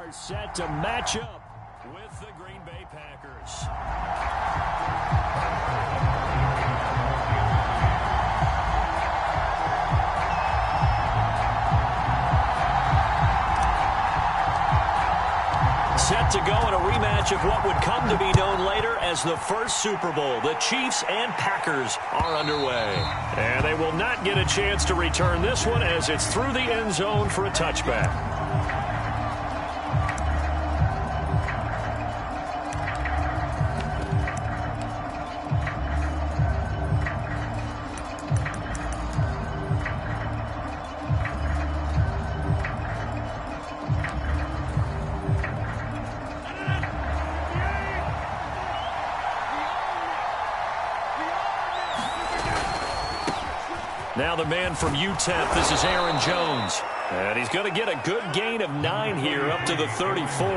are set to match up with the Green Bay Packers. Set to go in a rematch of what would come to be known later as the first Super Bowl. The Chiefs and Packers are underway. And they will not get a chance to return this one as it's through the end zone for a touchback. Now the man from UTEP, this is Aaron Jones. And he's going to get a good gain of 9 here up to the 34.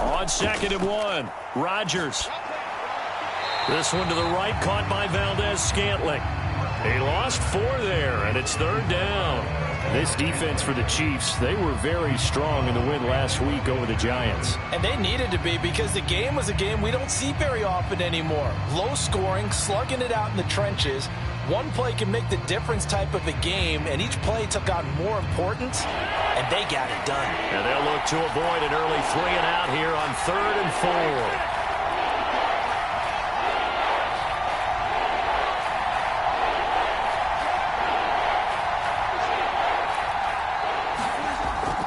On 2nd and 1, Rodgers. This one to the right, caught by Valdez-Scantling. He lost 4 there, and it's 3rd down. This defense for the Chiefs, they were very strong in the win last week over the Giants. And they needed to be because the game was a game we don't see very often anymore. Low scoring, slugging it out in the trenches. One play can make the difference type of a game, and each play took on more importance, and they got it done. And they'll look to avoid an early 3 and out here on 3rd and 4.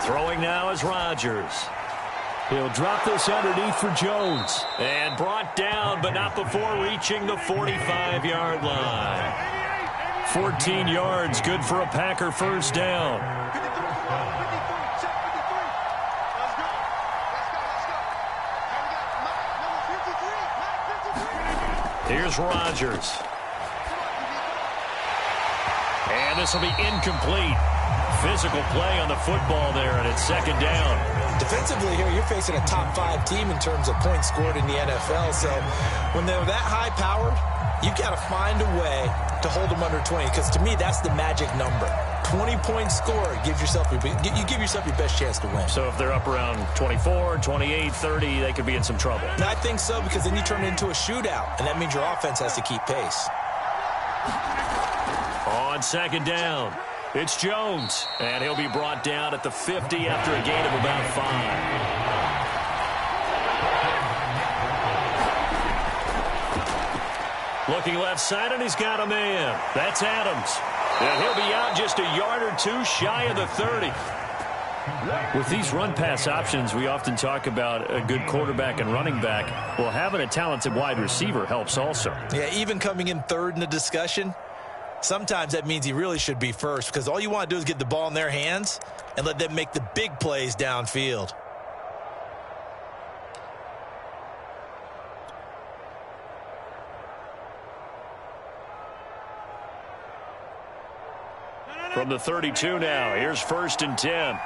Throwing now is Rodgers. He'll drop this underneath for Jones. And brought down, but not before reaching the 45-yard line. 14 yards, good for a Packer first down. Here's Rodgers. And this will be incomplete. Physical play on the football there, and it's 2nd down. Defensively here, you're facing a top 5 team in terms of points scored in the NFL. So when they're that high-powered, you got to find a way to hold them under 20, because to me, that's the magic number. 20 points scored, you give yourself your best chance to win. So if they're up around 24, 28, 30, they could be in some trouble. And I think so, because then you turn it into a shootout, and that means your offense has to keep pace. On 2nd down, it's Jones, and he'll be brought down at the 50 after a gain of about 5. Looking left side, and he's got a man. That's Adams. And he'll be out just a yard or 2 shy of the 30. With these run-pass options, we often talk about a good quarterback and running back. Well, having a talented wide receiver helps also. Yeah, even coming in 3rd in the discussion, sometimes that means he really should be first, because all you want to do is get the ball in their hands and let them make the big plays downfield. From the 32 now, here's 1st and 10.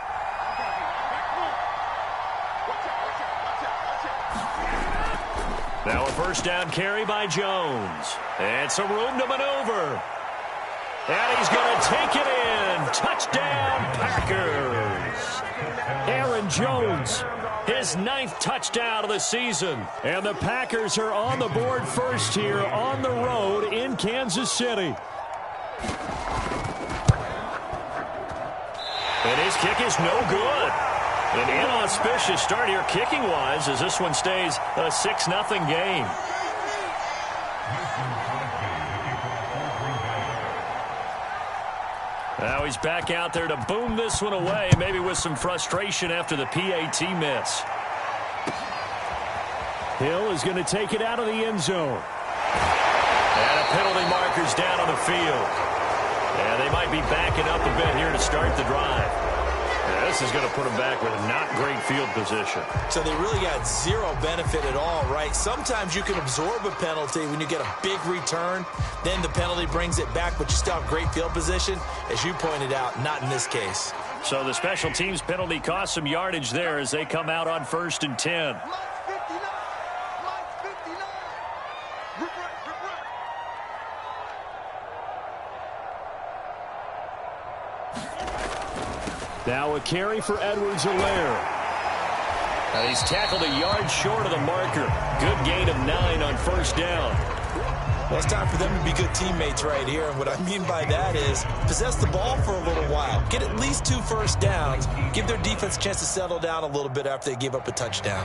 Now a first down carry by Jones. And some room to maneuver. And he's going to take it in. Touchdown, Packers. Aaron Jones, his 9th touchdown of the season. And the Packers are on the board first here on the road in Kansas City. And his kick is no good. An inauspicious start here kicking-wise as this one stays a 6-0 game. Now he's back out there to boom this one away, maybe with some frustration after the PAT miss. Hill is going to take it out of the end zone. And a penalty marker's down on the field. And they might be backing up a bit here to start the drive. This is going to put them back with not great field position. So they really got zero benefit at all, right? Sometimes you can absorb a penalty when you get a big return. Then the penalty brings it back, but you still have great field position. As you pointed out, not in this case. So the special teams penalty cost some yardage there as they come out on 1st and 10. Now a carry for Edwards-Helaire. Now he's tackled a yard short of the marker. Good gain of 9 on 1st down. Well, it's time for them to be good teammates right here. And what I mean by that is possess the ball for a little while. Get at least 2 first downs. Give their defense a chance to settle down a little bit after they give up a touchdown.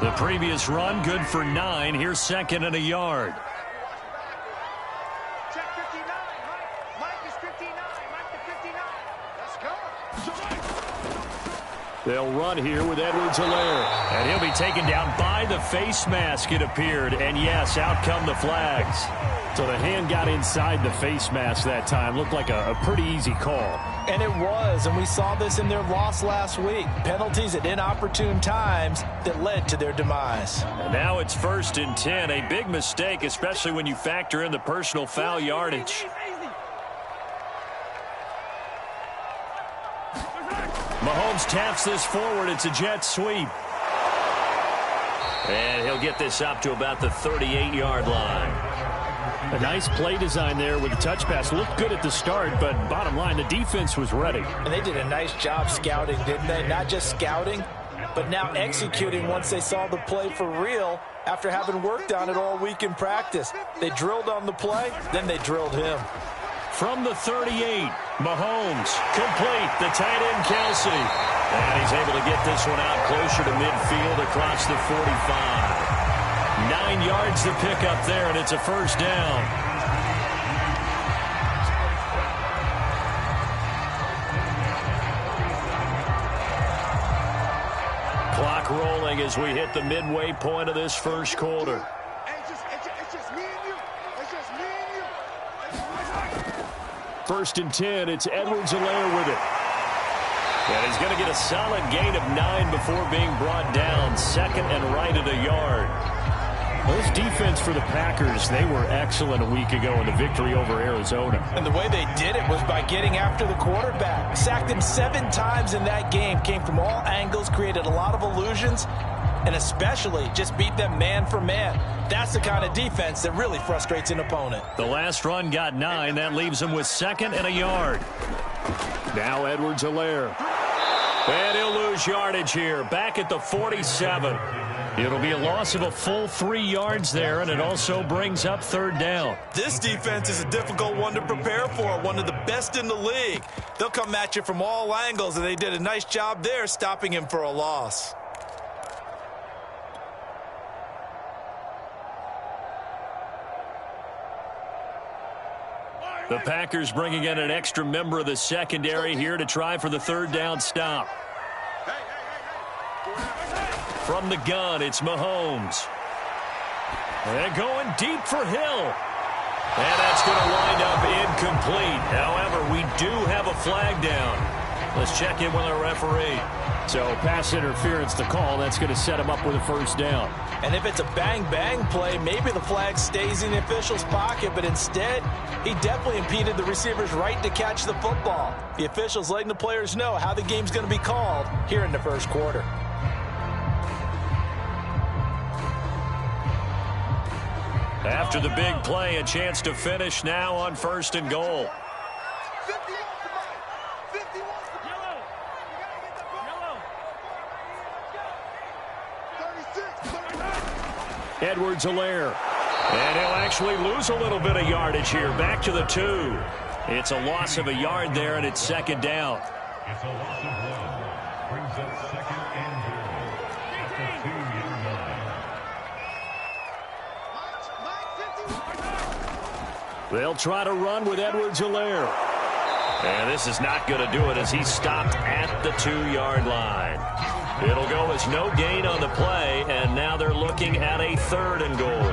The previous run, good for 9. Here's 2nd and a yard. They'll run here with Edwards-Helaire. And he'll be taken down by the face mask, it appeared. And, yes, out come the flags. So the hand got inside the face mask that time. Looked like a pretty easy call. And it was, and we saw this in their loss last week. Penalties at inopportune times that led to their demise. And now it's 1st and 10. A big mistake, especially when you factor in the personal foul yardage. Mahomes taps this forward. It's a jet sweep. And he'll get this up to about the 38-yard line. A nice play design there with the touch pass. Looked good at the start, but bottom line, the defense was ready. And they did a nice job scouting, didn't they? Not just scouting, but now executing once they saw the play for real after having worked on it all week in practice. They drilled on the play, then they drilled him. From the 38, Mahomes, complete, the tight end Kelsey. And he's able to get this one out closer to midfield across the 45. 9 yards to pick up there, and it's a 1st down. Clock rolling as we hit the midway point of this 1st quarter. First and 10, it's Edwards-Helaire with it. And he's going to get a solid gain of 9 before being brought down. 2nd and right at a yard. Well, this defense for the Packers, they were excellent a week ago in the victory over Arizona. And the way they did it was by getting after the quarterback. Sacked him 7 times in that game. Came from all angles, created a lot of illusions, and especially just beat them man for man. That's the kind of defense that really frustrates an opponent. The last run got 9. That leaves him with 2nd and a yard. Now Edwards-Helaire. And he'll lose yardage here. Back at the 47. It'll be a loss of a full 3 yards there, and it also brings up 3rd down. This defense is a difficult one to prepare for, one of the best in the league. They'll come at you from all angles, and they did a nice job there stopping him for a loss. The Packers bringing in an extra member of the secondary here to try for the 3rd down stop. From the gun, it's Mahomes. And going deep for Hill. And that's going to wind up incomplete. However, we do have a flag down. Let's check in with our referee. So pass interference to call. That's going to set him up with a 1st down. And if it's a bang-bang play, maybe the flag stays in the official's pocket, but instead, he definitely impeded the receiver's right to catch the football. The official's letting the players know how the game's going to be called here in the 1st quarter. After the big play, a chance to finish now on 1st and goal. Edwards-Helaire. And he'll actually lose a little bit of yardage here. Back to the 2. It's a loss of a yard there, and it's 2nd down. It's a loss of 1. Brings up 2nd and goal at the 2-yard line. They'll try to run with Edwards-Helaire. And this is not going to do it as he's stopped at the 2-yard line. It'll go as no gain on the play, and now they're looking at a 3rd and goal.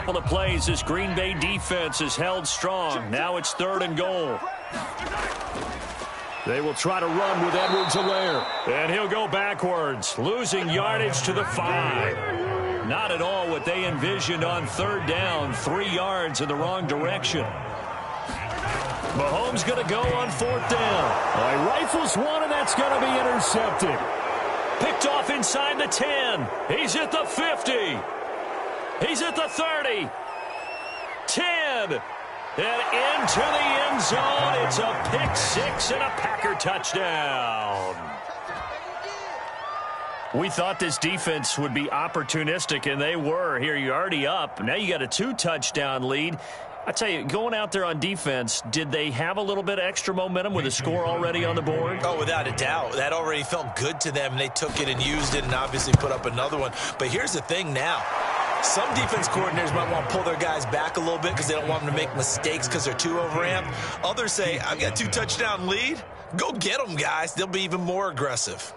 couple of plays, this Green Bay defense is held strong. Now it's 3rd and goal. They will try to run with Edwards-Helaire. And he'll go backwards, losing yardage to the 5. Not at all what they envisioned on 3rd down. 3 yards in the wrong direction. Mahomes going to go on 4th down. He rifles one, and that's going to be intercepted. Picked off inside the 10. He's at the 50. He's at the 30. 10. And into the end zone. It's a pick 6 and a Packer touchdown. We thought this defense would be opportunistic, and they were. Here, you're already up. Now you got a 2-touchdown lead. I tell you, going out there on defense, did they have a little bit of extra momentum with a score already on the board? Oh, without a doubt. That already felt good to them, and they took it and used it and obviously put up another one. But here's the thing now. Some defense coordinators might want to pull their guys back a little bit because they don't want them to make mistakes because they're too overamped. Others say, I've got a 2-touchdown lead. Go get them, guys. They'll be even more aggressive.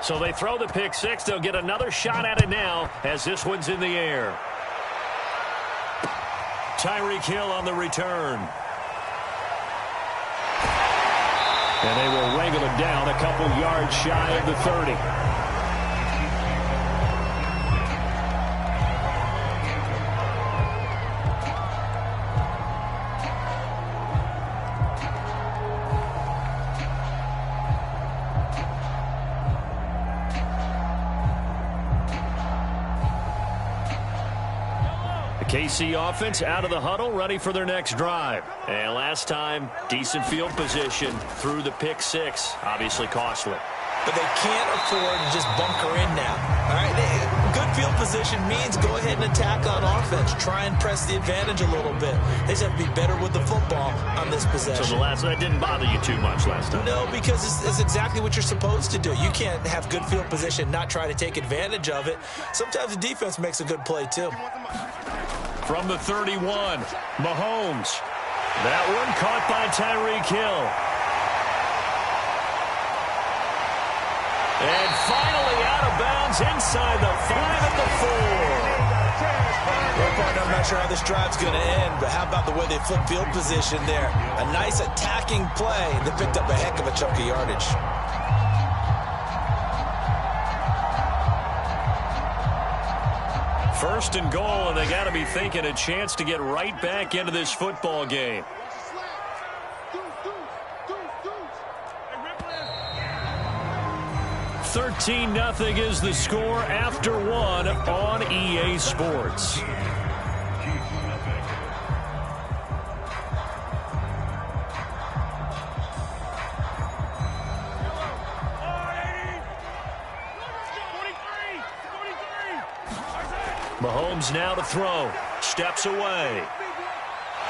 So they throw the pick 6. They'll get another shot at it now as this one's in the air. Tyreek Hill on the return. And they will wrangle him down a couple yards shy of the 30. KC offense out of the huddle, ready for their next drive. And last time, decent field position through the pick 6. Obviously costly. But they can't afford to just bunker in now. All right, good field position means go ahead and attack on offense. Try and press the advantage a little bit. They just have to be better with the football on this possession. So that didn't bother you too much last time? No, because it's exactly what you're supposed to do. You can't have good field position, not try to take advantage of it. Sometimes the defense makes a good play too. From the 31, Mahomes. That one caught by Tyreek Hill. And finally out of bounds inside the 5 at the 4. Well, partner, I'm not sure how this drive's going to end, but how about the way they flip field position there? A nice attacking play. They picked up a heck of a chunk of yardage. First and goal, and they got to be thinking a chance to get right back into this football game. $13-0 is the score after 1 on EA Sports. Mahomes now to throw. Steps away.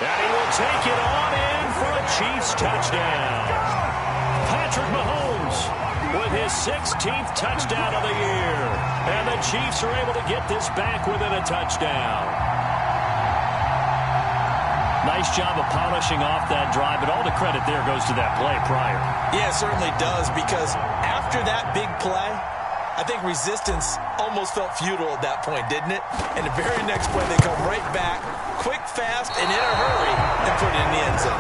And he will take it on in for a Chiefs touchdown. Patrick Mahomes with his 16th touchdown of the year. And the Chiefs are able to get this back within a touchdown. Nice job of polishing off that drive, but all the credit there goes to that play prior. Yeah, it certainly does, because after that big play, I think resistance almost felt futile at that point, didn't it? And the very next play, they come right back, quick, fast, and in a hurry, and put it in the end zone.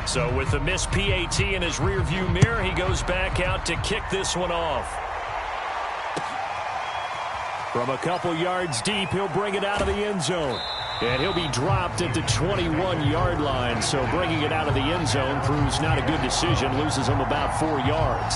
So with the missed PAT in his rearview mirror, he goes back out to kick this one off. From a couple yards deep, he'll bring it out of the end zone. And he'll be dropped at the 21-yard line. So bringing it out of the end zone proves not a good decision. Loses him about 4 yards.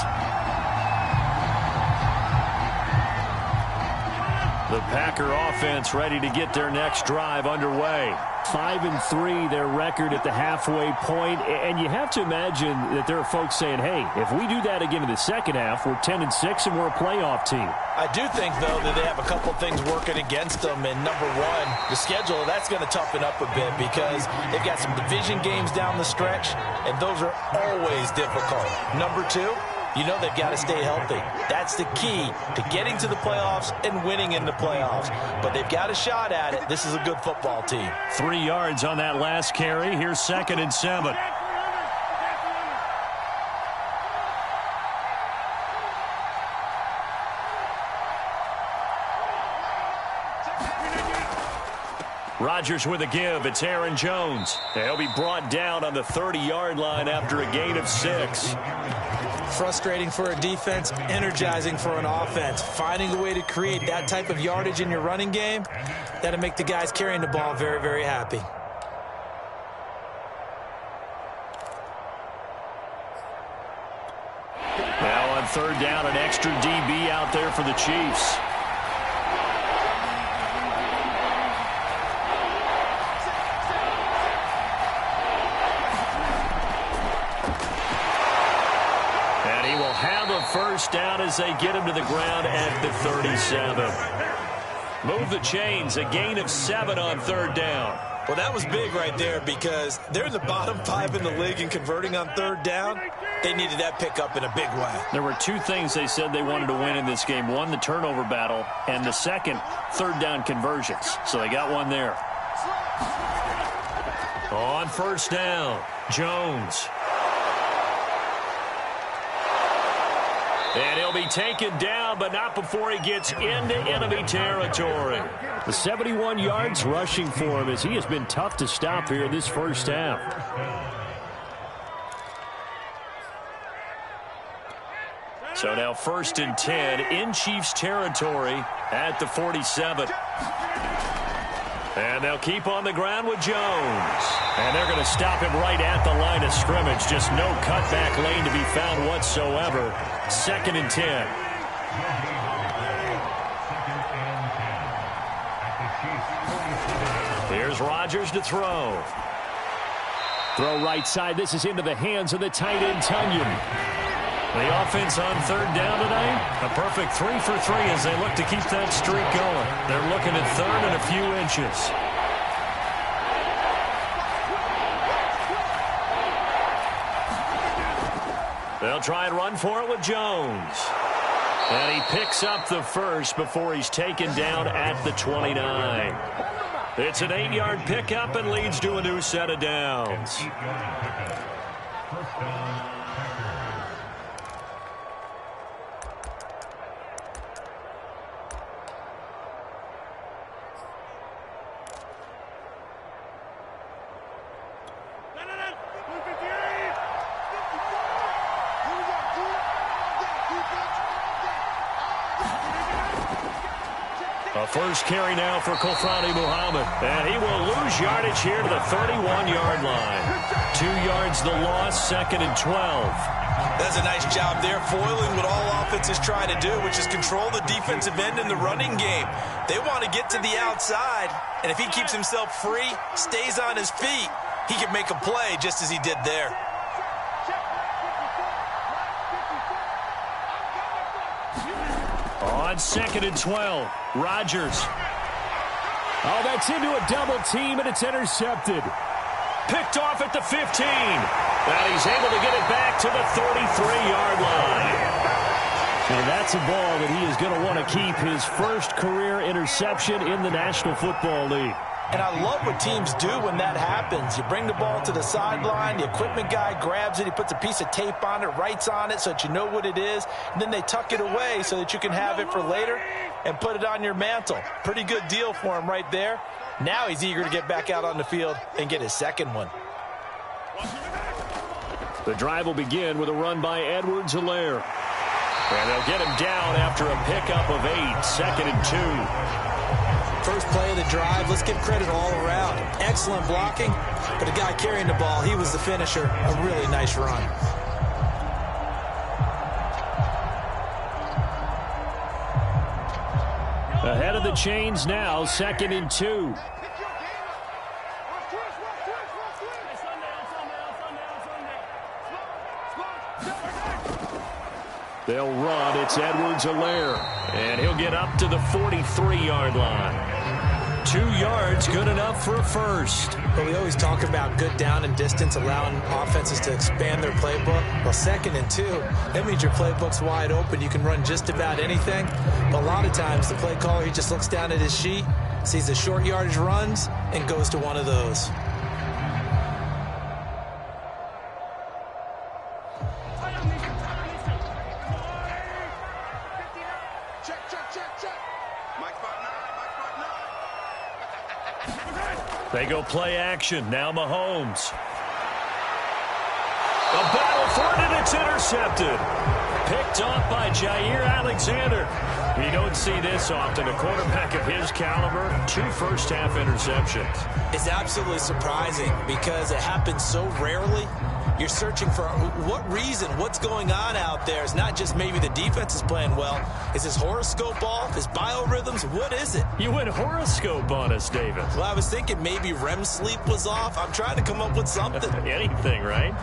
The Packer offense ready to get their next drive underway. 5-3, their record at the halfway point. And you have to imagine that there are folks saying, hey, if we do that again in the second half, we're 10-6 and we're a playoff team. I do think, though, that they have a couple things working against them. And number one, the schedule, that's going to toughen up a bit because they've got some division games down the stretch, and those are always difficult. Number two, You know they've got to stay healthy. That's the key to getting to the playoffs and winning in the playoffs. But they've got a shot at it. This is a good football team. 3 yards on that last carry. Here's 2nd and 7. Rodgers with a give. It's Aaron Jones. He'll be brought down on the 30-yard line after a gain of 6. Frustrating for a defense, energizing for an offense. Finding a way to create that type of yardage in your running game, that'll make the guys carrying the ball very, very happy. Now on 3rd down, an extra DB out there for the Chiefs. First down as they get him to the ground at the 37. Move the chains. A gain of 7 on 3rd down. Well, that was big right there because they're in the bottom 5 in the league and converting on 3rd down. They needed that pickup in a big way. There were 2 things they said they wanted to win in this game. One, the turnover battle, and the second, 3rd down conversions. So they got one there. On 1st down, Jones. And he'll be taken down, but not before he gets into enemy territory. The 71 yards rushing for him as he has been tough to stop here this first half. So now 1st and 10 in Chiefs territory at the 47. And they'll keep on the ground with Jones. And they're going to stop him right at the line of scrimmage. Just no cutback lane to be found whatsoever. 2nd and 10. Here's Rodgers to throw. Throw right side. This is into the hands of the tight end, Tunyon. The offense on 3rd down tonight, a perfect 3 for 3 as they look to keep that streak going. They're looking at 3rd and a few inches. They'll try and run for it with Jones. And he picks up the first before he's taken down at the 29. It's an 8-yard pickup and leads to a new set of downs. A first carry now for Kofrani Muhammad. And he will lose yardage here to the 31-yard line. 2 yards the loss, 2nd and 12. That's a nice job there, foiling what all offenses try to do, which is control the defensive end in the running game. They want to get to the outside, and if he keeps himself free, stays on his feet, he can make a play just as he did there. On 2nd and 12, Rodgers. Oh, that's into a double team, and it's intercepted. Picked off at the 15. And he's able to get it back to the 33-yard line. And that's a ball that he is going to want to keep, his first career interception in the National Football League. And I love what teams do when that happens. You bring the ball to the sideline, the equipment guy grabs it, he puts a piece of tape on it, writes on it so that you know what it is, and then they tuck it away so that you can have it for later and put it on your mantle. Pretty good deal for him right there. Now he's eager to get back out on the field and get his second one. The drive will begin with a run by Edwards-Helaire. And they'll get him down after a pickup of 8, 2nd and 2. First play of the drive, let's give credit all around. Excellent blocking, but the guy carrying the ball, he was the finisher. A really nice run. Ahead of the chains now, 2nd and 2. They'll run. It's Edwards-Helaire. And he'll get up to the 43-yard line. 2 yards, good enough for a first. But we always talk about good down and distance, allowing offenses to expand their playbook. Well, 2nd and 2, that means your playbook's wide open. You can run just about anything. But a lot of times, the play caller, he just looks down at his sheet, sees the short yardage runs, and goes to one of those. They go play action. Now Mahomes. A battle for it, and it's intercepted. Picked off by Jair Alexander. You don't see this often. A quarterback of his caliber, 2 first-half interceptions. It's absolutely surprising because it happens so rarely. You're searching for what reason, what's going on out there. It's not just maybe the defense is playing well. Is his horoscope off? His biorhythms? What is it? You went horoscope on us, David. Well, I was thinking maybe REM sleep was off. I'm trying to come up with something. Anything, right?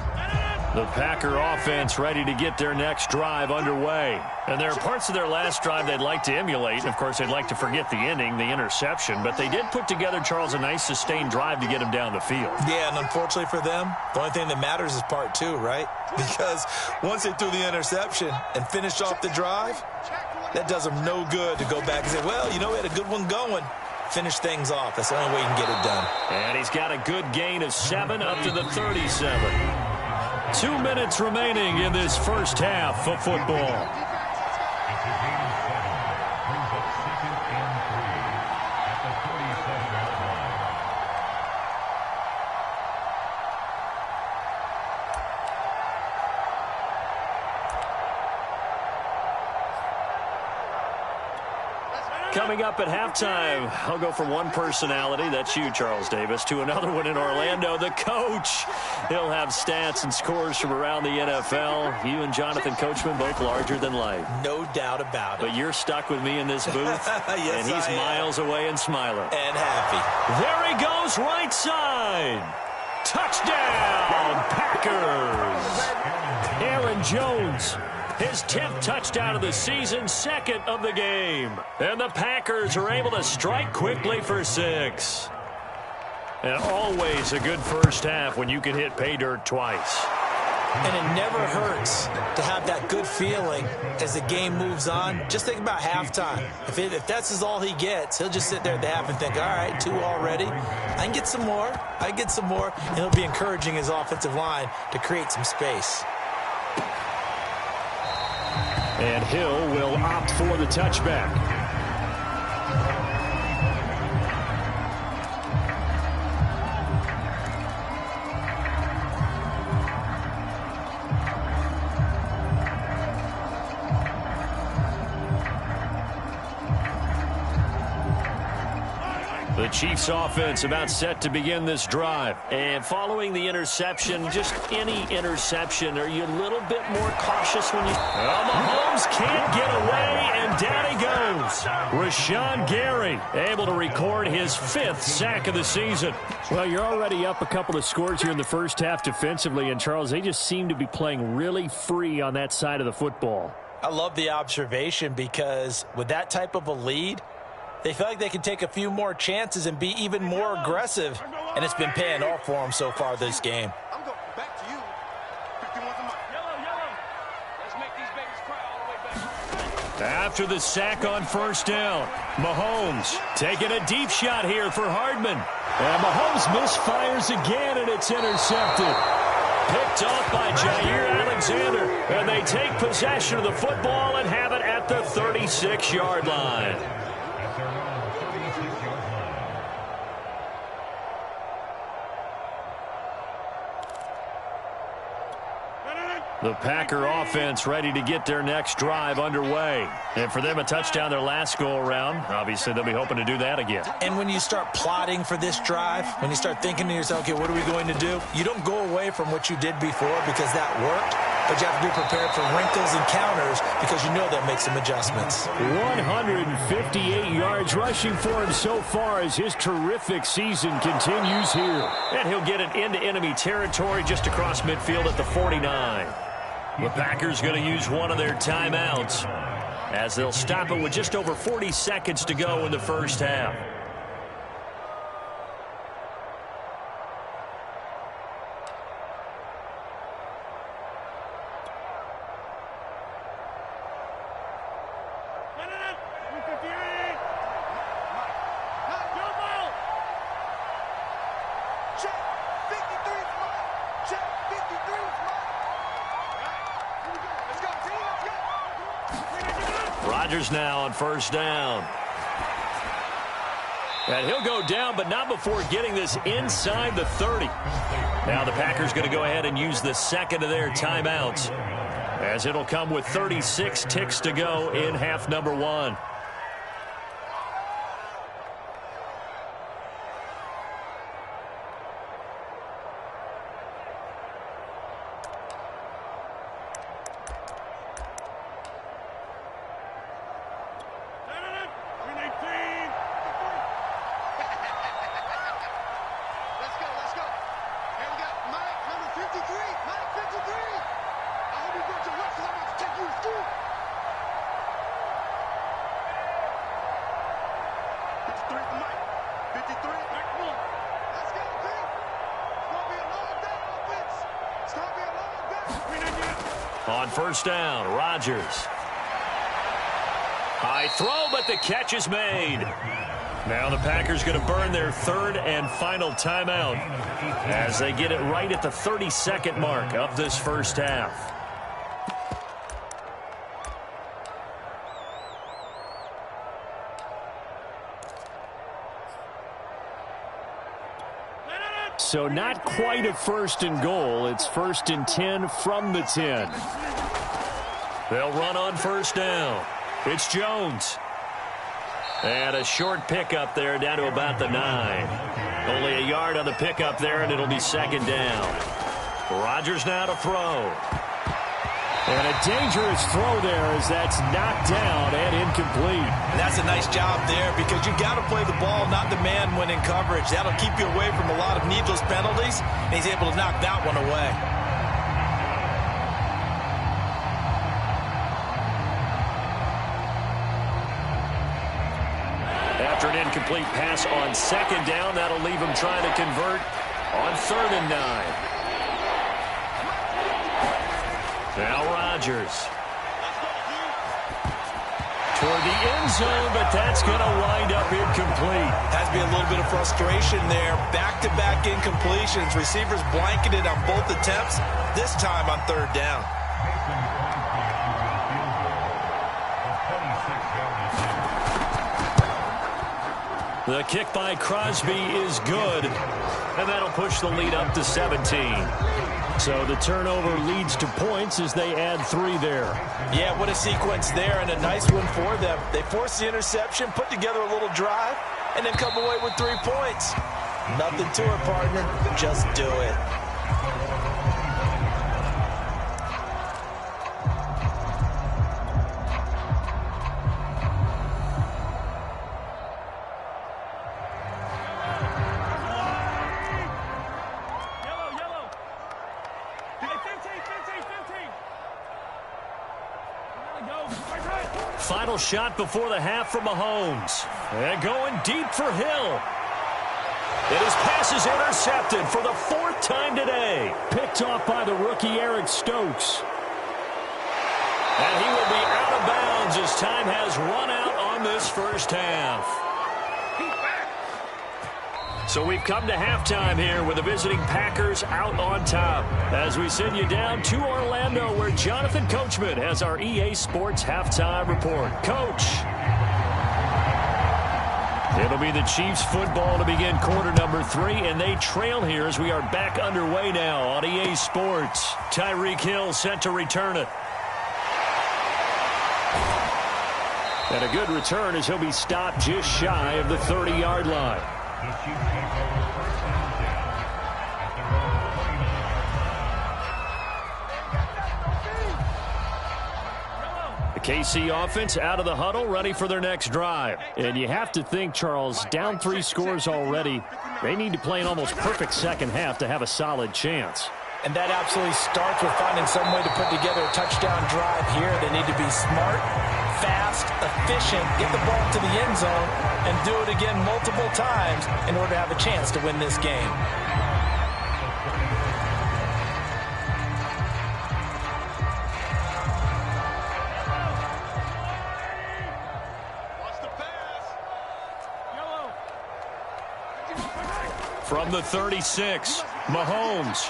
The Packer offense ready to get their next drive underway. And there are parts of their last drive they'd like to emulate. And, of course, they'd like to forget the ending, the interception. But they did put together, Charles, a nice sustained drive to get him down the field. Yeah, and unfortunately for them, the only thing that matters is part 2, right? Because once they threw the interception and finished off the drive, that does them no good to go back and say, well, you know, we had a good one going. Finish things off. That's the only way you can get it done. And he's got a good gain of 7 up to the 37. 2 minutes remaining in this first half of football. Coming up at halftime, I'll go from one personality, that's you, Charles Davis, to another one in Orlando, the coach. He'll have stats and scores from around the NFL. You and Jonathan Coachman, both larger than life. No doubt about it. But you're stuck with me in this booth, yes, and he's miles away and smiling. And happy. There he goes, right side. Touchdown, Packers. Aaron Jones. His 10th touchdown of the season, 2nd of the game. And the Packers are able to strike quickly for 6. And always a good first half when you can hit pay dirt twice. And it never hurts to have that good feeling as the game moves on. Just think about halftime. If that's all he gets, he'll just sit there at the half and think, all right, 2 already. I can get some more. And he'll be encouraging his offensive line to create some space. And Hill will opt for the touchback. The Chiefs offense about set to begin this drive. And following the interception, just any interception, are you a little bit more cautious when you... Well, Mahomes can't get away, and down he goes. Rashawn Gary able to record his 5th sack of the season. Well, you're already up a couple of scores here in the first half defensively, and Charles, they just seem to be playing really free on that side of the football. I love the observation because with that type of a lead, they feel like they can take a few more chances and be even more aggressive, and it's been paying off for them so far this game. I'm going back to you. 51's a mic. Yellow. Let's make these babies cry all the way back. After the sack on first down, Mahomes taking a deep shot here for Hardman. And Mahomes misfires again, and it's intercepted. Picked off by Jair Alexander, and they take possession of the football and have it at the 36-yard line. The Packer offense ready to get their next drive underway. And for them, a touchdown their last go-around. Obviously, they'll be hoping to do that again. And when you start plotting for this drive, when you start thinking to yourself, okay, what are we going to do? You don't go away from what you did before because that worked, but you have to be prepared for wrinkles and counters because you know they'll make some adjustments. 158 yards rushing for him so far as his terrific season continues here. And he'll get it into enemy territory just across midfield at the 49. The Packers going to use one of their timeouts as they'll stop it with just over 40 seconds to go in the first half. Rodgers now on first down. And he'll go down, but not before getting this inside the 30. Now the Packers going to go ahead and use the second of their timeouts, as it'll come with 36 ticks to go in half number 1. On first down, Rodgers. High throw, but the catch is made. Now the Packers going to burn their third and final timeout as they get it right at the 30-second mark of this first half. So not quite a first and goal. It's first and 10 from the 10. They'll run on first down. It's Jones. And a short pickup there down to about the 9. Only a yard on the pickup there, and it'll be second down. Rodgers now to throw. And a dangerous throw there as that's knocked down and incomplete. That's a nice job there because you've got to play the ball, not the man when in coverage. That'll keep you away from a lot of needless penalties, and he's able to knock that one away. After an incomplete pass on second down, that'll leave him trying to convert on third and 9. Now Rodgers. Toward the end zone, but that's going to wind up incomplete. Has to be a little bit of frustration there. Back-to-back incompletions. Receivers blanketed on both attempts, this time on third down. The kick by Crosby is good, and that'll push the lead up to 17. So the turnover leads to points as they add 3 there. Yeah, what a sequence there, and a nice one for them. They force the interception, put together a little drive, and then come away with 3 points. Nothing to it, partner. Just do it. Final shot before the half from Mahomes. And going deep for Hill. And his pass is intercepted for the 4th time today. Picked off by the rookie Eric Stokes. And he will be out of bounds as time has run out on this first half. So we've come to halftime here with the visiting Packers out on top. As we send you down to Orlando, where Jonathan Coachman has our EA Sports halftime report. Coach. It'll be the Chiefs football to begin quarter number 3, and they trail here as we are back underway now on EA Sports. Tyreek Hill set to return it. And a good return as he'll be stopped just shy of the 30-yard line. The KC offense out of the huddle, ready for their next drive. And you have to think, Charles, down 3 scores already. They need to play an almost perfect second half to have a solid chance. And that absolutely starts with finding some way to put together a touchdown drive here. They need to be smart, fast, efficient, get the ball to the end zone, and do it again multiple times in order to have a chance to win this game. From the 36, Mahomes.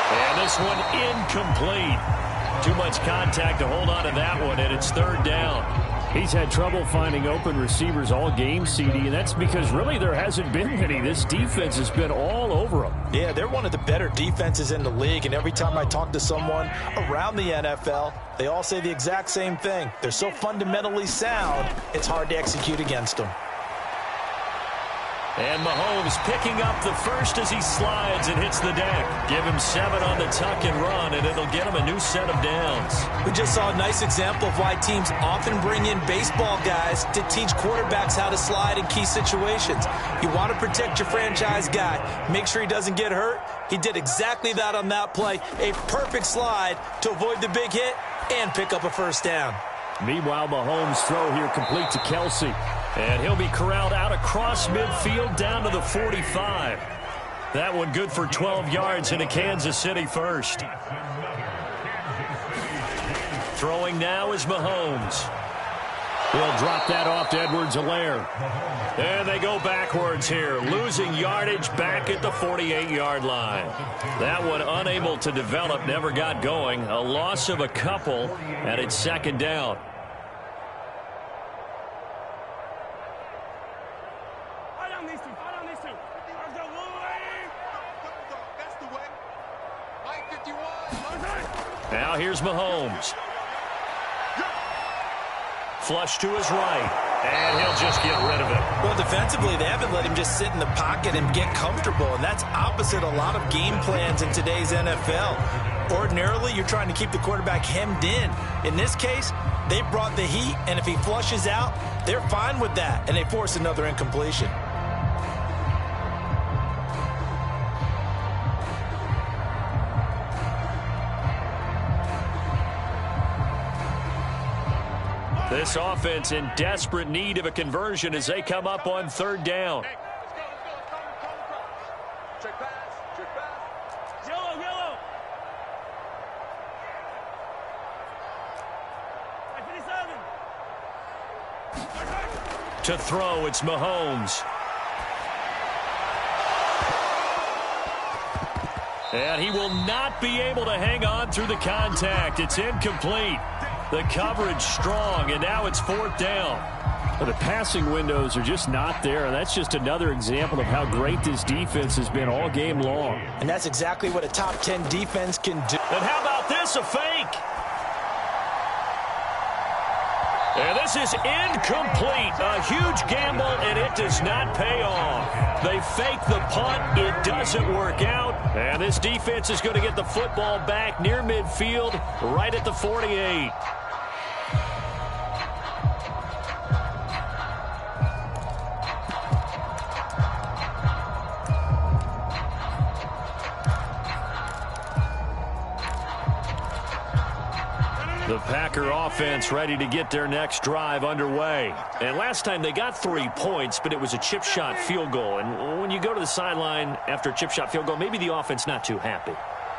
And this one incomplete. Too much contact to hold on to that one, and it's third down. He's had trouble finding open receivers all game, CD, and that's because really there hasn't been many. This defense has been all over them. Yeah, they're one of the better defenses in the league, and every time I talk to someone around the NFL, they all say the exact same thing. They're so fundamentally sound, it's hard to execute against them. And Mahomes picking up the first as he slides and hits the deck. Give him 7 on the tuck and run, and it'll get him a new set of downs. We just saw a nice example of why teams often bring in baseball guys to teach quarterbacks how to slide in key situations. You want to protect your franchise guy. Make sure he doesn't get hurt. He did exactly that on that play. A perfect slide to avoid the big hit and pick up a first down. Meanwhile, Mahomes' throw here complete to Kelsey. And he'll be corralled out across midfield down to the 45. That one good for 12 yards into Kansas City first. Throwing now is Mahomes. He'll drop that off to Edwards-Helaire. And they go backwards here, losing yardage back at the 48-yard line. That one unable to develop, never got going. A loss of a couple, and it's second down. Now here's Mahomes. Flush to his right, and he'll just get rid of it. Well, defensively, they haven't let him just sit in the pocket and get comfortable, and that's opposite a lot of game plans in today's NFL. Ordinarily, you're trying to keep the quarterback hemmed in. In this case, they brought the heat, and if he flushes out, they're fine with that, and they force another incompletion. This offense in desperate need of a conversion as they come up on third down. To throw, it's Mahomes. And he will not be able to hang on through the contact. It's incomplete. The coverage strong, and now it's fourth down. The passing windows are just not there, and that's just another example of how great this defense has been all game long. And that's exactly what a top 10 defense can do. And how about this, a fake? And this is incomplete. A huge gamble, and it does not pay off. They fake the punt. It doesn't work out. And this defense is going to get the football back near midfield, right at the 48. The Packer offense ready to get their next drive underway. And last time they got 3 points, but it was a chip shot field goal. And when you go to the sideline after a chip shot field goal, maybe the offense not too happy.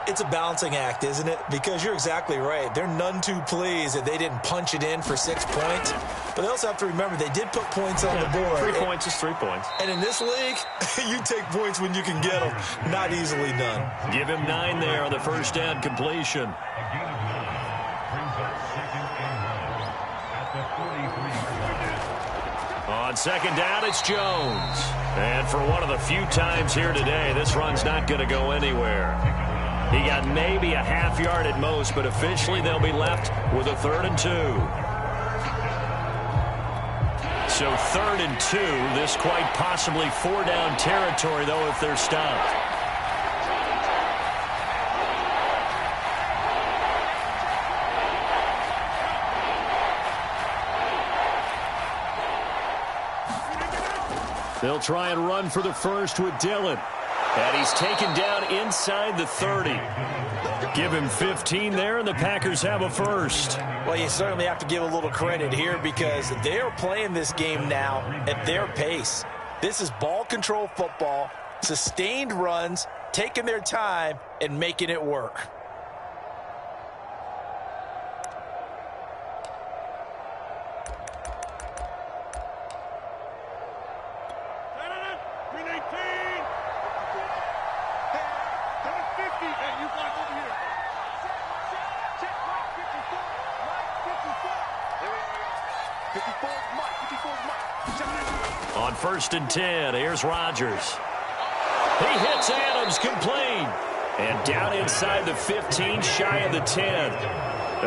It's a balancing act, isn't it? Because you're exactly right. They're none too pleased that they didn't punch it in for 6 points. But they also have to remember they did put points on the board. 3 points is 3 points. And in this league, you take points when you can get them. Not easily done. Give him 9 there on the first down completion. On second down, it's Jones. And for one of the few times here today, this run's not going to go anywhere. He got maybe a half yard at most, but officially they'll be left with a 3rd and 2. So 3rd and 2, this quite possibly 4-down territory, though, if they're stopped. They'll try and run for the first with Dillon. And he's taken down inside the 30. Give him 15 there, and the Packers have a first. Well, you certainly have to give a little credit here because they're playing this game now at their pace. This is ball control football, sustained runs, taking their time, and making it work. On 1st and 10, here's Rodgers. He hits Adams complete. And down inside the 15, shy of the 10.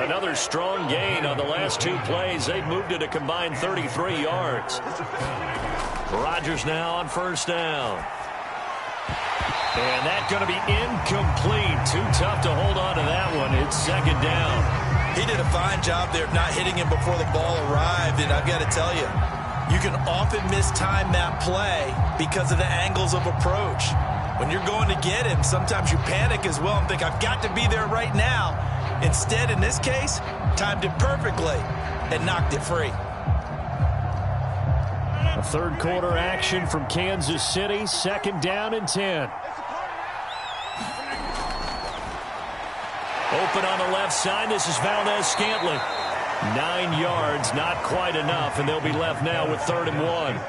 Another strong gain on the last 2 plays. They've moved it a combined 33 yards. Rodgers now on 1st down. And that's going to be incomplete. Too tough to hold on to that one. It's 2nd down. He did a fine job there of not hitting him before the ball arrived. And I've got to tell you, you can often mistime that play because of the angles of approach. When you're going to get him, sometimes you panic as well and think, I've got to be there right now. Instead, in this case, timed it perfectly and knocked it free. A 3rd quarter action from Kansas City. 2nd down and 10. Open on the left side. This is Valdez-Scantling. 9 yards, not quite enough, and they'll be left now with 3rd and 1.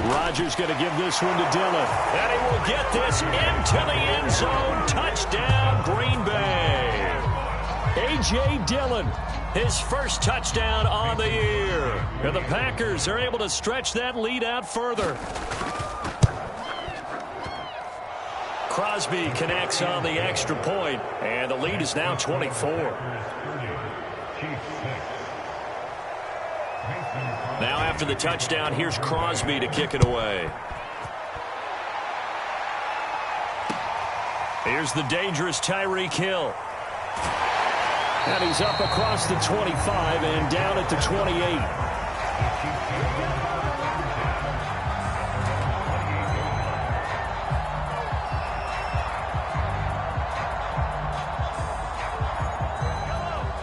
Rodgers going to give this one to Dillon. And he will get this into the end zone. Touchdown, Green Bay. A.J. Dillon, his first touchdown on the year. And the Packers are able to stretch that lead out further. Crosby connects on the extra point, and the lead is now 24. Now after the touchdown, here's Crosby to kick it away. Here's the dangerous Tyreek Hill. And he's up across the 25 and down at the 28.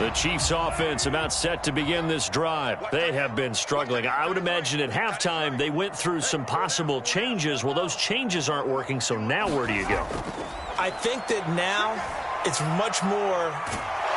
The Chiefs offense about set to begin this drive. They have been struggling. I would imagine at halftime they went through some possible changes. Well, those changes aren't working, so now where do you go? I think that now it's much more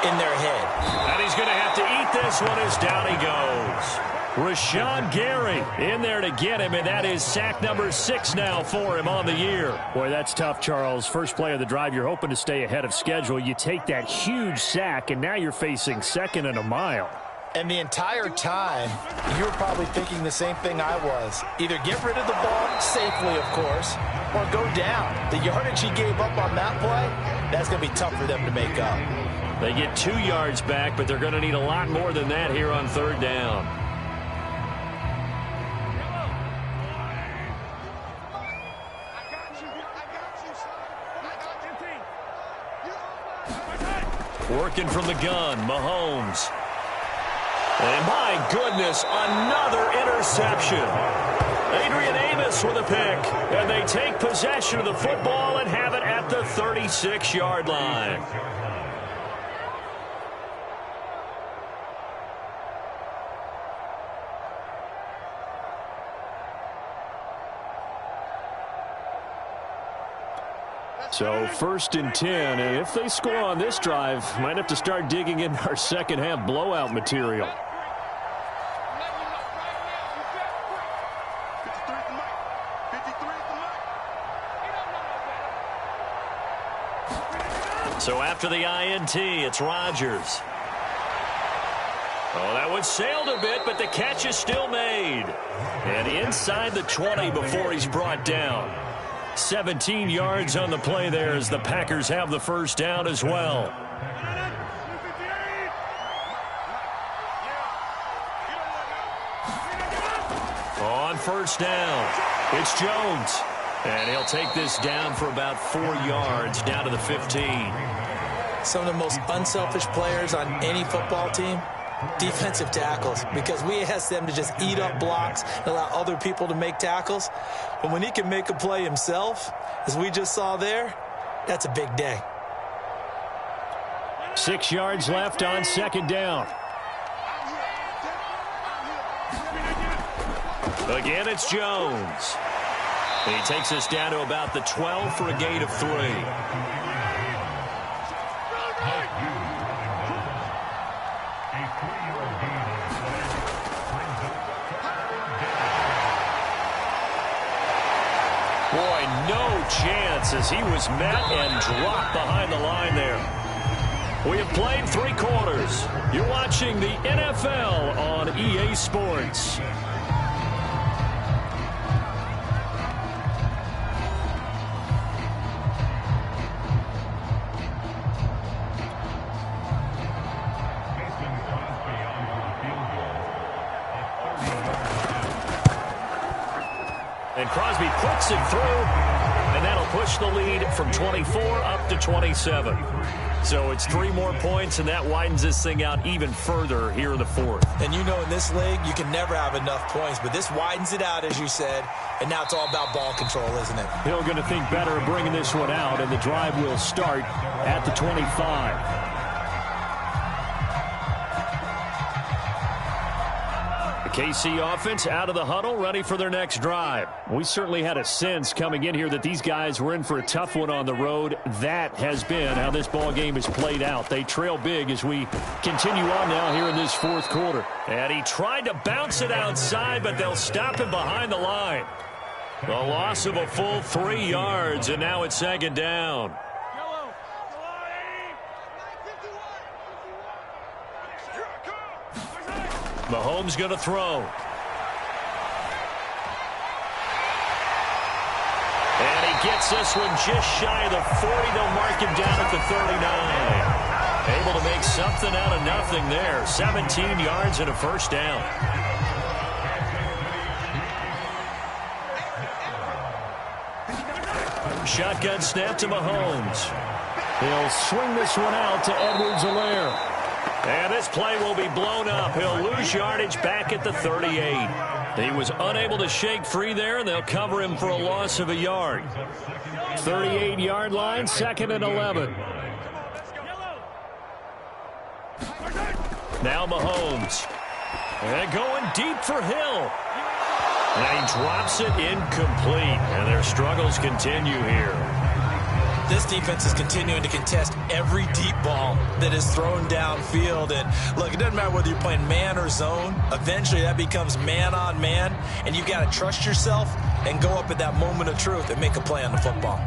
in their head. And he's going to have to eat this one as down he goes. Rashawn Gary in there to get him, and that is sack number 6 now for him on the year. Boy, that's tough, Charles. First play of the drive, you're hoping to stay ahead of schedule. You take that huge sack, and now you're facing 2nd and a mile. And the entire time, you were probably thinking the same thing I was. Either get rid of the ball safely, of course, or go down. The yardage he gave up on that play, that's going to be tough for them to make up. They get 2 yards back, but they're going to need a lot more than that here on 3rd down. Working from the gun, Mahomes. And my goodness, another interception. Adrian Amos with a pick. And they take possession of the football and have it at the 36-yard line. So 1st and 10, and if they score on this drive, might have to start digging in our second half blowout material. So after the INT, it's Rodgers. Oh, that one sailed a bit, but the catch is still made. And inside the 20 before he's brought down. 17 yards on the play there as the Packers have the first down as well. On 1st down, it's Jones. And he'll take this down for about 4 yards, down to the 15. Some of the most unselfish players on any football team, defensive tackles, because we ask them to just eat up blocks and allow other people to make tackles. But when he can make a play himself, as we just saw there, that's a big day. 6 yards left on 2nd down. Again, it's Jones. He takes us down to about the 12 for a gain of 3. no chance as he was met and dropped behind the line there. We have played 3 quarters. You're watching the NFL on EA Sports. And Crosby puts it through, and that'll push the lead from 24 up to 27. So it's 3 more points, and that widens this thing out even further here in the 4th. And you know in this league, you can never have enough points, but this widens it out, as you said, and now it's all about ball control, isn't it? Hill going to think better of bringing this one out, and the drive will start at the 25. KC offense out of the huddle, ready for their next drive. We certainly had a sense coming in here that these guys were in for a tough one on the road. That has been how this ball game has played out. They trail big as we continue on now here in this 4th quarter. And he tried to bounce it outside, but they'll stop him behind the line. The loss of a full 3 yards, and now it's 2nd down. Mahomes going to throw. And he gets this one just shy of the 40. They'll mark him down at the 39. Able to make something out of nothing there. 17 yards and a 1st down. Shotgun snap to Mahomes. He'll swing this one out to Edwards-Helaire. And this play will be blown up. He'll lose yardage back at the 38. He was unable to shake free there, and they'll cover him for a loss of a yard. 38-yard line, 2nd and 11. Now Mahomes. And going deep for Hill. And he drops it incomplete. And their struggles continue here. This defense is continuing to contest every deep ball that is thrown downfield. And look, it doesn't matter whether you're playing man or zone. Eventually that becomes man on man, and you've got to trust yourself and go up at that moment of truth and make a play on the football.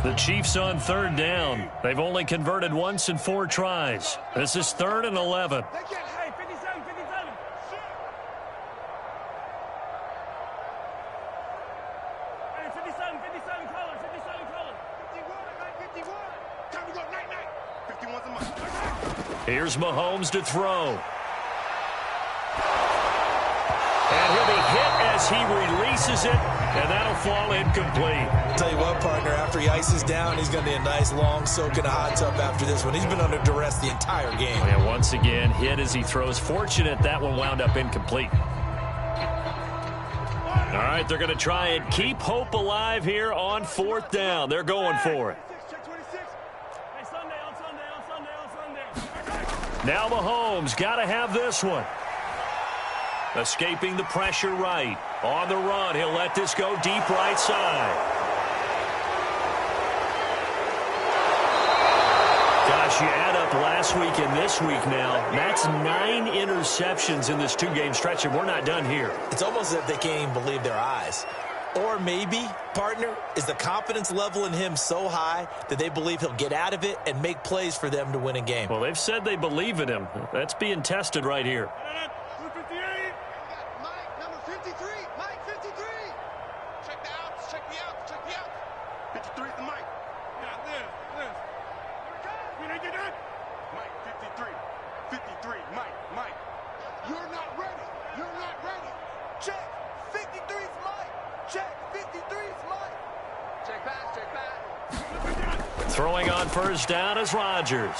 The Chiefs on 3rd down. They've only converted once in 4 tries. This is 3rd and 11. Here's Mahomes to throw. And he'll be hit as he releases it, and that'll fall incomplete. Tell you what, partner, after he ices down, he's going to need a nice long soak in a hot tub after this one. He's been under duress the entire game. And once again, hit as he throws. Fortunate that one wound up incomplete. All right, they're going to try and keep hope alive here on 4th down. They're going for it. Now Mahomes got to have this one. Escaping the pressure right. On the run, he'll let this go deep right side. Gosh, you add up last week and this week now. That's 9 interceptions in this 2-game stretch, and we're not done here. It's almost as if they can't even believe their eyes. Or maybe, partner, is the confidence level in him so high that they believe he'll get out of it and make plays for them to win a game. Well, they've said they believe in him. That's being tested right here. Mike, number 53. Mike, 53. Check the outs. Check the outs. Check the outs. 53 is the Mike. Yeah, this. We didn't get that. Mike, 53. 53. Mike. You're not ready. You're not ready. Check. 53 is Mike. Check. 53 is Mike. Check pass. Check pass. Throwing on 1st down is Rodgers.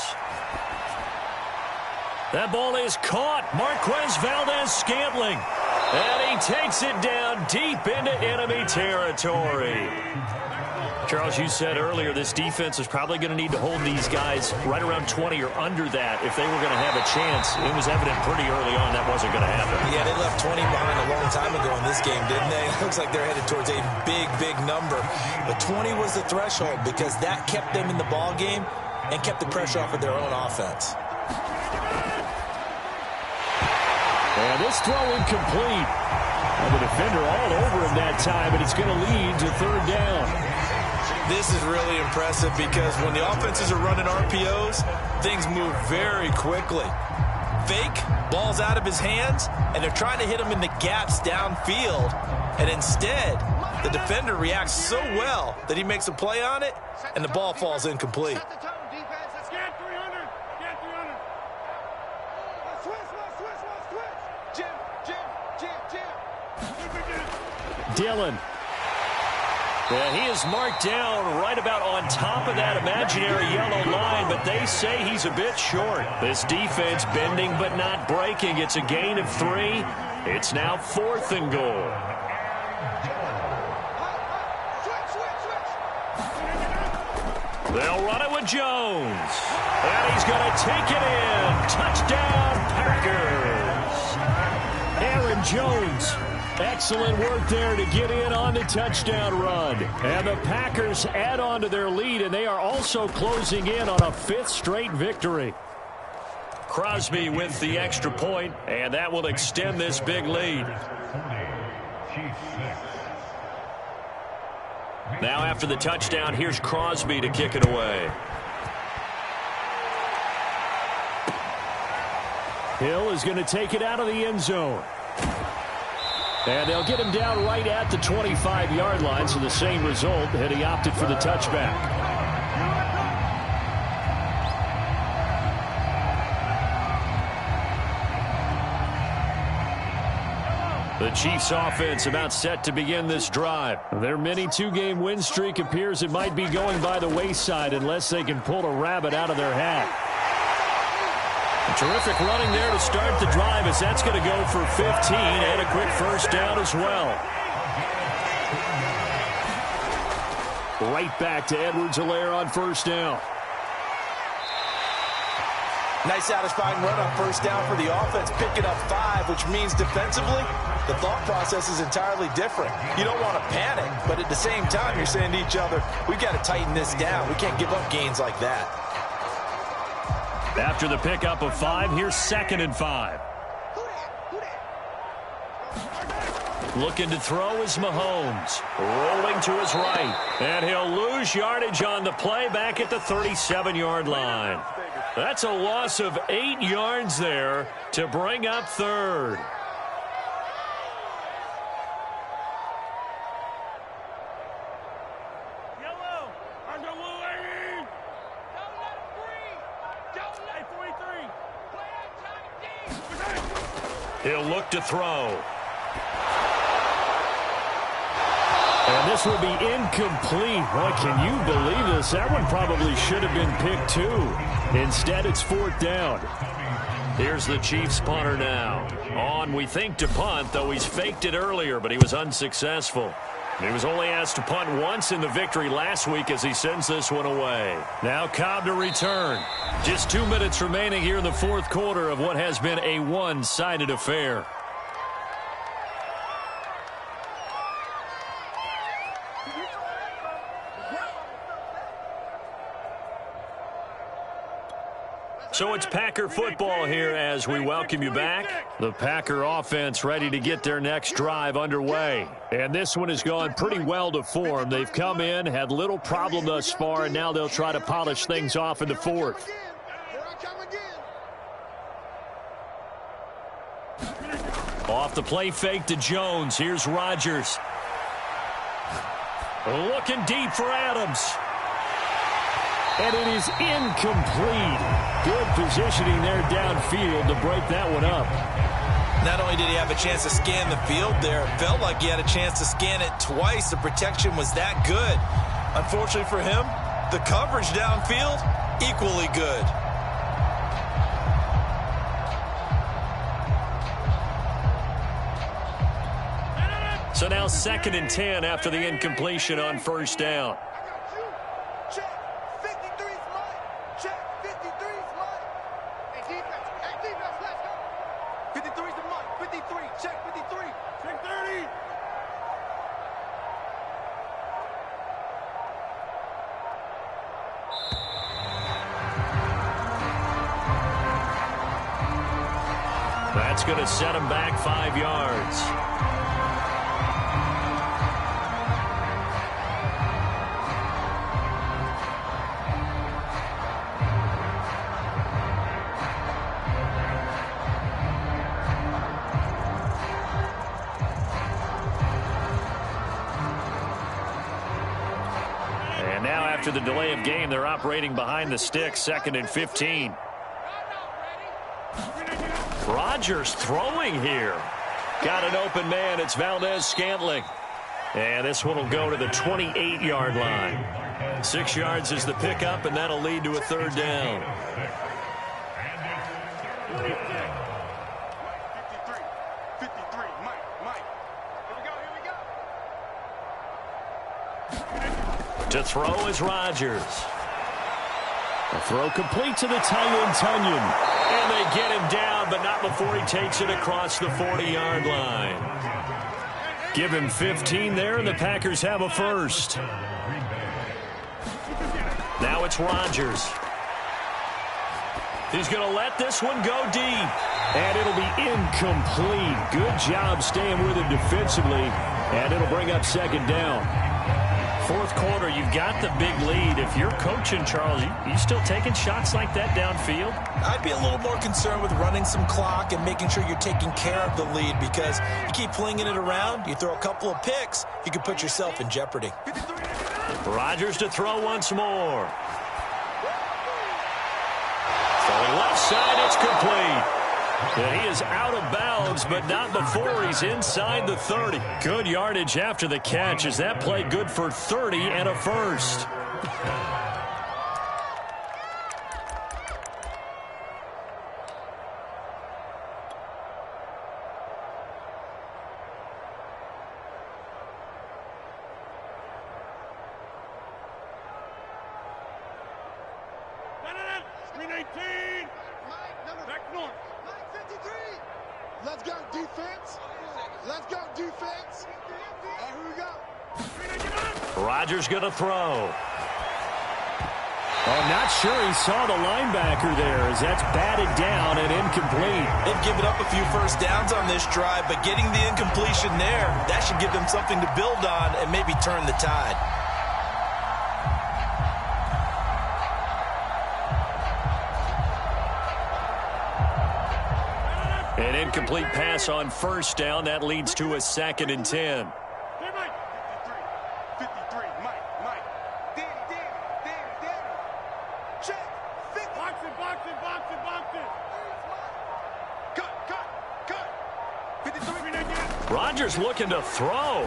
That ball is caught. Marquez Valdez-Scantling. And he takes it down deep into enemy territory. Charles, you said earlier this defense is probably going to need to hold these guys right around 20 or under that if they were going to have a chance. It was evident pretty early on that wasn't going to happen. Yeah, they left 20 behind a long time ago in this game, didn't they? It looks like they're headed towards a big, big number. But 20 was the threshold because that kept them in the ball game and kept the pressure off of their own offense. And this throw incomplete. And the defender all over him that time, and it's going to lead to 3rd down. This is really impressive because when the offenses are running RPOs, things move very quickly. Fake, ball's out of his hands, and they're trying to hit him in the gaps downfield. And instead, the defender reacts so well that he makes a play on it, and the ball falls incomplete. Dillon. Yeah, he is marked down right about on top of that imaginary yellow line, but they say he's a bit short. This defense bending but not breaking. It's a gain of 3. It's now 4th and goal. They'll run it with Jones. And he's going to take it in. Touchdown, Packers. Aaron Jones. Excellent work there to get in on the touchdown run. And the Packers add on to their lead, and they are also closing in on a 5th straight victory. Crosby with the extra point, and that will extend this big lead. Now after the touchdown, here's Crosby to kick it away. Hill is going to take it out of the end zone. And they'll get him down right at the 25-yard line, so the same result, and he opted for the touchback. The Chiefs offense about set to begin this drive. Their mini 2-game win streak appears it might be going by the wayside unless they can pull a rabbit out of their hat. Terrific running there to start the drive as that's going to go for 15 and a quick first down as well. Right back to Edwards-Helaire on first down. Nice satisfying run on first down for the offense, picking up 5, which means defensively, the thought process is entirely different. You don't want to panic, but at the same time, you're saying to each other, we've got to tighten this down. We can't give up gains like that. After the pickup of 5, here's 2nd and 5. Looking to throw is Mahomes. Rolling to his right. And he'll lose yardage on the play back at the 37-yard line. That's a loss of 8 yards there to bring up 3rd. He'll look to throw. And this will be incomplete. Boy, can you believe this? That one probably should have been picked too. Instead, it's 4th down. Here's the Chiefs punter now. On, we think, to punt, though he's faked it earlier, but he was unsuccessful. He was only asked to punt once in the victory last week as he sends this one away. Now Cobb to return. Just 2 minutes remaining here in the 4th quarter of what has been a one-sided affair. So it's Packer football here as we welcome you back. The Packer offense ready to get their next drive underway. And this one has gone pretty well to form. They've come in, had little problem thus far, and now they'll try to polish things off in the 4th. Off the play fake to Jones. Here's Rodgers. Looking deep for Adams. And it is incomplete. Good positioning there downfield to break that one up. Not only did he have a chance to scan the field there, it felt like he had a chance to scan it twice. The protection was that good. Unfortunately for him, the coverage downfield, equally good. So now 2nd and 10 after the incompletion on first down. That's going to set him back 5 yards. after the delay of game. They're operating behind the sticks, 2nd and 15. Rodgers throwing here. Got an open man. It's Valdez-Scantling. And this one will go to the 28-yard line. 6 yards is the pickup, and that'll lead to a 3rd down. 53, Mike. Here we go. To throw is Rodgers. A throw complete to the tight end, Tunyon. And they get him down, but not before he takes it across the 40-yard line. Give him 15 there, and the Packers have a first. Now it's Rodgers. He's going to let this one go deep. And it'll be incomplete. Good job staying with him defensively. And it'll bring up 2nd down. 4th quarter, you've got the big lead. If you're coaching, Charles, you still taking shots like that downfield? I'd be a little more concerned with running some clock and making sure you're taking care of the lead, because you keep flinging it around, you throw a couple of picks, you can put yourself in jeopardy. Rodgers to throw once more. Throwing left side, it's complete. And he is out of bounds, but not before he's inside the 30. Good yardage after the catch as that play good for 30 and a first. Screen 18. Back north. Let's go, defense. Let's go, defense. And here we go. Rodgers going to throw. Oh, not sure he saw the linebacker there as that's batted down and incomplete. They've given up a few first downs on this drive, but getting the incompletion there, that should give them something to build on and maybe turn the tide. An incomplete pass on 1st down. That leads to a 2nd and 10. Hey, Mike. 53, Mike. Danny. Check. Box it. Cut. 53. Rodgers looking to throw.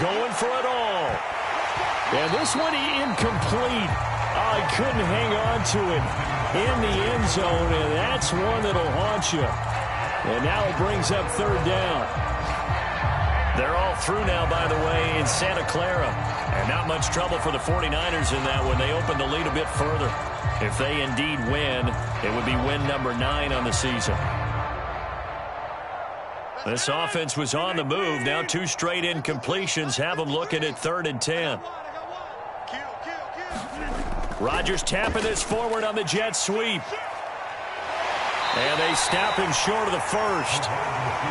Going for it all. And this one incomplete. Oh, he couldn't hang on to it in the end zone, and that's one that'll haunt you. And now it brings up 3rd down. They're all through now, by the way, in Santa Clara. And not much trouble for the 49ers in that one. They open the lead a bit further. If they indeed win, it would be win number 9 on the season. This offense was on the move. Now 2 straight incompletions have them looking at 3rd and 10. Rodgers tapping this forward on the jet sweep. And they stop him short of the first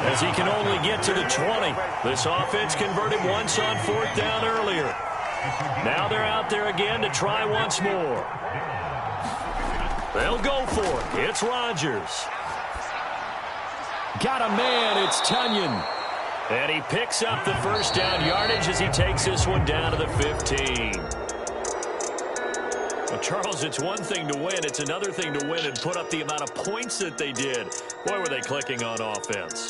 as he can only get to the 20. This offense converted once on 4th down earlier. Now they're out there again to try once more. They'll go for it. It's Rodgers. Got a man. It's Tunyon. And he picks up the 1st down yardage as he takes this one down to the 15. Well, Charles, it's one thing to win. It's another thing to win and put up the amount of points that they did. Boy, were they clicking on offense.